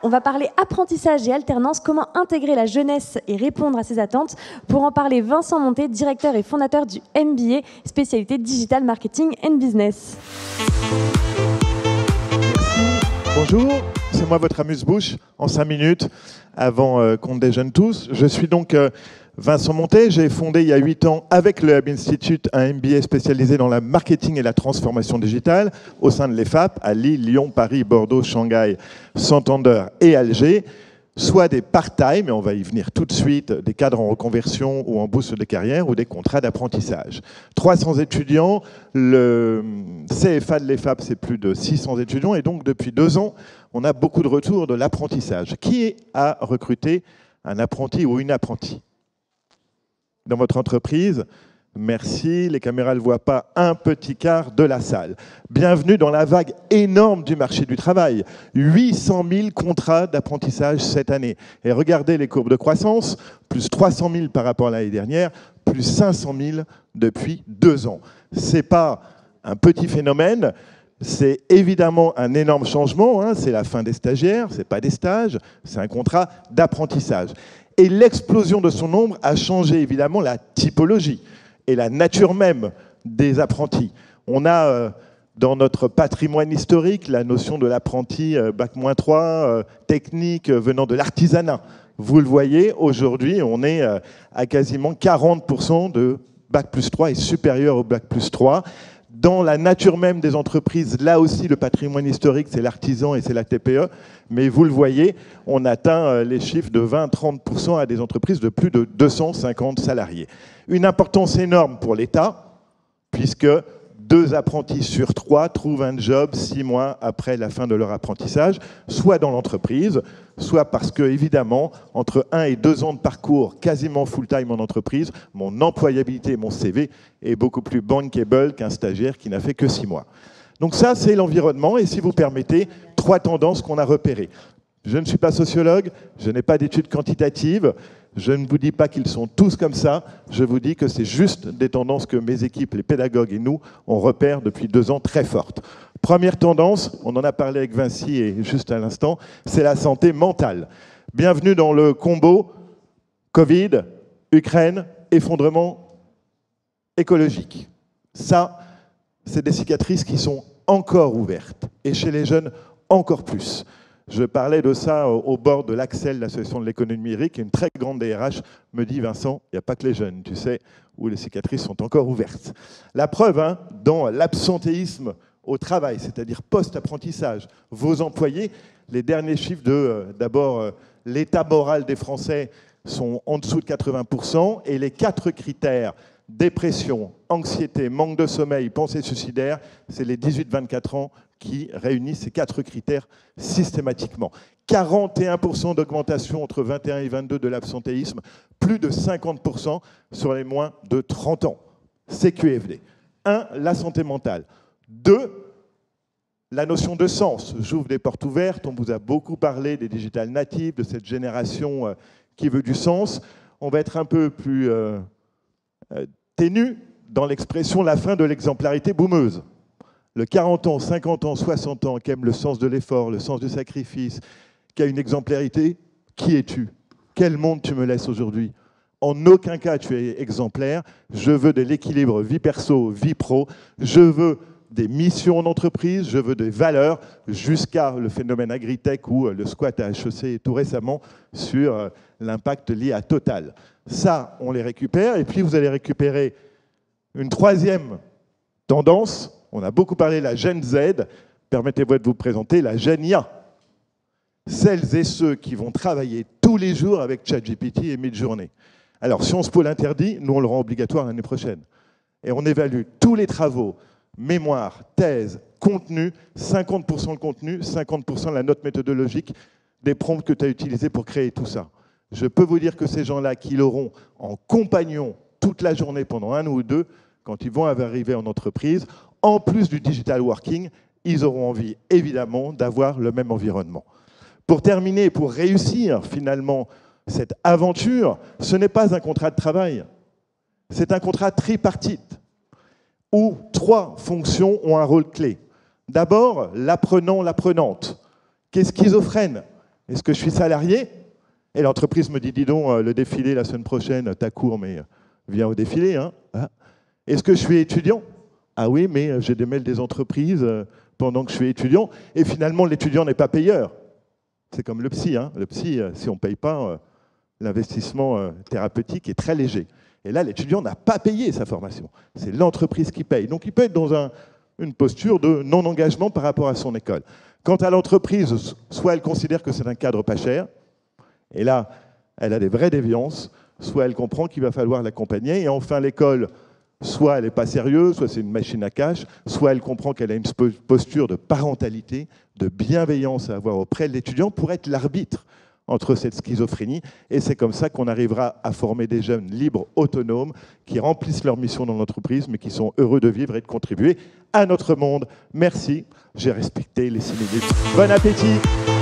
on va parler apprentissage et alternance, comment intégrer la jeunesse et répondre à ses attentes. Pour en parler, Vincent Monté, directeur et fondateur du MBA, spécialité Digital Marketing and Business. Merci. Bonjour, c'est moi votre amuse-bouche en 5 minutes avant qu'on déjeune tous. Je suis donc Vincent Monté, j'ai fondé il y a 8 ans avec le Hub Institute un MBA spécialisé dans la marketing et la transformation digitale au sein de l'EFAP à Lille, Lyon, Paris, Bordeaux, Shanghai, Santander et Alger, soit des part-time, et on va y venir tout de suite, des cadres en reconversion ou en boost de carrière ou des contrats d'apprentissage. 300 étudiants, le CFA de l'EFAP c'est plus de 600 étudiants et donc depuis 2 ans, on a beaucoup de retours de l'apprentissage. Qui a recruté un apprenti ou une apprentie dans votre entreprise? Merci, les caméras ne voient pas un petit quart de la salle. Bienvenue dans la vague énorme du marché du travail. 800 000 contrats d'apprentissage cette année. Et regardez les courbes de croissance, plus 300 000 par rapport à l'année dernière, plus 500 000 depuis 2 ans. Ce n'est pas un petit phénomène, c'est évidemment un énorme changement. Hein. C'est la fin des stagiaires, ce n'est pas des stages, c'est un contrat d'apprentissage. Et l'explosion de son nombre a changé évidemment la typologie et la nature même des apprentis. On a dans notre patrimoine historique la notion de l'apprenti Bac-3, technique venant de l'artisanat. Vous le voyez, aujourd'hui, on est à quasiment 40% de Bac+3 et supérieur au Bac+3. Dans la nature même des entreprises, là aussi, le patrimoine historique, c'est l'artisan et c'est la TPE. Mais vous le voyez, on atteint les chiffres de 20-30% à des entreprises de plus de 250 salariés. Une importance énorme pour l'État, puisque 2 apprentis sur 3 trouvent un job 6 mois après la fin de leur apprentissage, soit dans l'entreprise, soit parce que, évidemment, entre 1 et 2 ans de parcours quasiment full-time en entreprise, mon employabilité, mon CV est beaucoup plus bankable qu'un stagiaire qui n'a fait que 6 mois. Donc ça, c'est l'environnement, et si vous permettez, 3 tendances qu'on a repérées. Je ne suis pas sociologue, je n'ai pas d'études quantitatives, je ne vous dis pas qu'ils sont tous comme ça, je vous dis que c'est juste des tendances que mes équipes, les pédagogues et nous, on repère depuis 2 ans très fortes. Première tendance, on en a parlé avec Vinci et juste à l'instant, c'est la santé mentale. Bienvenue dans le combo Covid, Ukraine, effondrement écologique. Ça, c'est des cicatrices qui sont encore ouvertes, et chez les jeunes, encore plus. Je parlais de ça au bord de l'Axel, l'association de l'économie numérique, et une très grande DRH me dit « Vincent, il n'y a pas que les jeunes, tu sais, où les cicatrices sont encore ouvertes ». La preuve, hein, dans l'absentéisme au travail, c'est-à-dire post-apprentissage, vos employés, les derniers chiffres d'abord, l'état moral des Français sont en dessous de 80%, et les 4 critères, dépression, anxiété, manque de sommeil, pensée suicidaire, c'est les 18-24 ans qui réunissent ces 4 critères systématiquement. 41% d'augmentation entre 21 et 22 de l'absentéisme, plus de 50% sur les moins de 30 ans. CQFD. 1, la santé mentale. 2, la notion de sens. J'ouvre des portes ouvertes, on vous a beaucoup parlé des digital natives, de cette génération qui veut du sens. On va être un peu plus ténu dans l'expression la fin de l'exemplarité boumeuse. Le 40 ans, 50 ans, 60 ans, qui aime le sens de l'effort, le sens du sacrifice, qui a une exemplarité, qui es-tu? Quel monde tu me laisses aujourd'hui? En aucun cas tu es exemplaire. Je veux de l'équilibre vie perso, vie pro. Je veux des missions en entreprise, je veux des valeurs, jusqu'à le phénomène agritech ou le squat à HEC tout récemment sur l'impact lié à Total. Ça, on les récupère. Et puis vous allez récupérer une 3e tendance. On a beaucoup parlé de la Gen Z, permettez-moi de vous présenter la Gen IA. Celles et ceux qui vont travailler tous les jours avec ChatGPT et Midjourney. Alors, Sciences Po l'interdit, nous on le rend obligatoire l'année prochaine. Et on évalue tous les travaux, mémoire, thèse, contenu, 50% le contenu, 50% la note méthodologique des prompts que tu as utilisés pour créer tout ça. Je peux vous dire que ces gens-là qui l'auront en compagnon toute la journée pendant 1 ou 2, quand ils vont arriver en entreprise, en plus du digital working, ils auront envie, évidemment, d'avoir le même environnement. Pour terminer, pour réussir, finalement, cette aventure, ce n'est pas un contrat de travail, c'est un contrat tripartite, où 3 fonctions ont un rôle clé. D'abord, l'apprenant, l'apprenante, qui est schizophrène, Est-ce que je suis salarié? Et l'entreprise me dit, dis donc, le défilé la semaine prochaine, t'as cours, mais viens au défilé. Hein. Est-ce que je suis étudiant? Ah oui, mais j'ai des mails des entreprises pendant que je suis étudiant. Et finalement, l'étudiant n'est pas payeur. C'est comme le psy. Hein. Le psy, si on ne paye pas, l'investissement thérapeutique est très léger. Et là, l'étudiant n'a pas payé sa formation. C'est l'entreprise qui paye. Donc, il peut être dans une posture de non-engagement par rapport à son école. Quant à l'entreprise, soit elle considère que c'est un cadre pas cher, et là, elle a des vraies déviances, soit elle comprend qu'il va falloir l'accompagner, et enfin, l'école, soit elle n'est pas sérieuse, soit c'est une machine à cash, soit elle comprend qu'elle a une posture de parentalité, de bienveillance à avoir auprès de l'étudiant pour être l'arbitre entre cette schizophrénie. Et c'est comme ça qu'on arrivera à former des jeunes libres, autonomes, qui remplissent leur mission dans l'entreprise, mais qui sont heureux de vivre et de contribuer à notre monde. Merci, j'ai respecté les 6 minutes. Bon appétit!